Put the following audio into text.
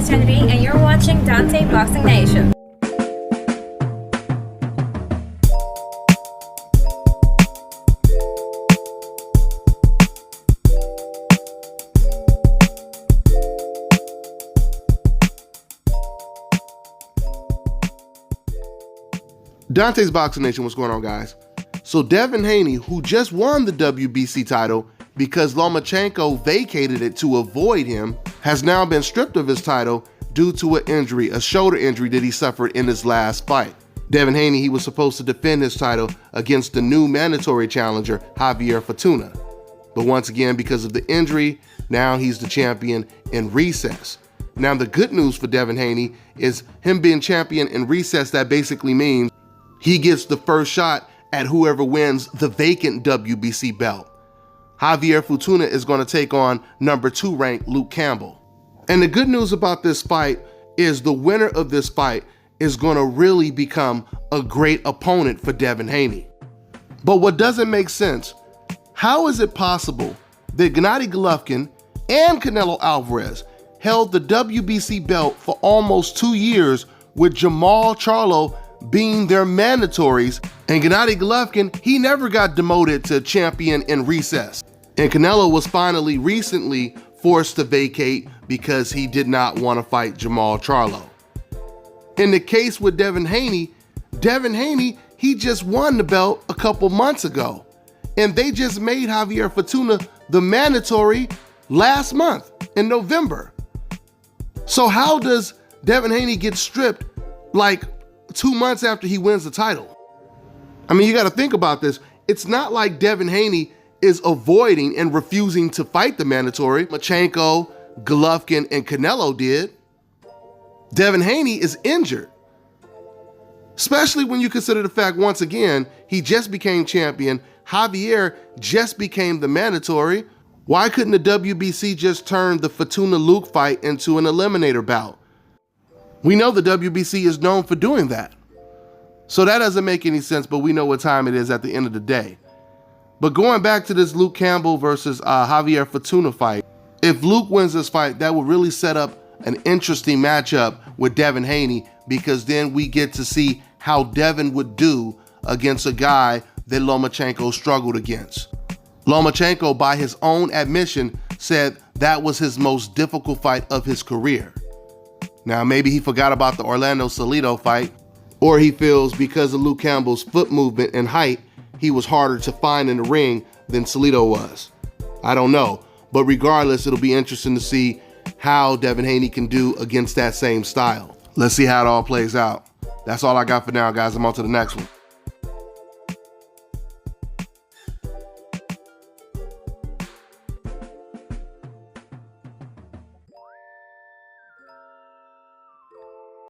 is Haney, and you're watching Dante Boxing Nation. Dante's Boxing Nation, what's going on, guys? So Devin Haney, who just won the WBC title because Lomachenko vacated it to avoid him, has now been stripped of his title due to an injury, a shoulder injury that he suffered in his last fight. Devin Haney, he was supposed to defend his title against the new mandatory challenger, Javier Fortuna. But once again, because of the injury, now he's the champion in recess. Now the good news for Devin Haney is him being champion in recess, that basically means he gets the first shot at whoever wins the vacant WBC belt. Javier Fortuna is going to take on number 2 ranked Luke Campbell. And the good news about this fight is the winner of this fight is going to really become a great opponent for Devin Haney. But what doesn't make sense, how is it possible that Gennady Golovkin and Canelo Alvarez held the WBC belt for almost 2 years with Jermall Charlo being their mandatories, and Gennady Golovkin, he never got demoted to champion in recess. And Canelo was finally recently forced to vacate because he did not want to fight Jermall Charlo. In the case with Devin Haney, he just won the belt a couple months ago. And they just made Javier Fortuna the mandatory last month in November. So how does Devin Haney get stripped like 2 months after he wins the title? I mean, you got to think about this. It's not like Devin Haney is avoiding and refusing to fight the mandatory. Lomachenko, Golovkin, and Canelo did. Devin Haney is injured. Especially when you consider the fact, once again, he just became champion. Javier just became the mandatory. Why couldn't the WBC just turn the Fortuna-Luke fight into an eliminator bout? We know the WBC is known for doing that. So that doesn't make any sense, but we know what time it is at the end of the day. But going back to this Luke Campbell versus Javier Fortuna fight, if Luke wins this fight, that would really set up an interesting matchup with Devin Haney, because then we get to see how Devin would do against a guy that Lomachenko struggled against. Lomachenko, by his own admission, said that was his most difficult fight of his career. Now, maybe he forgot about the Orlando Salido fight, or he feels because of Luke Campbell's foot movement and height, he was harder to find in the ring than Salido was. I don't know, but regardless, it'll be interesting to see how Devin Haney can do against that same style. Let's see how it all plays out. That's all I got for now, guys. I'm on to the next one.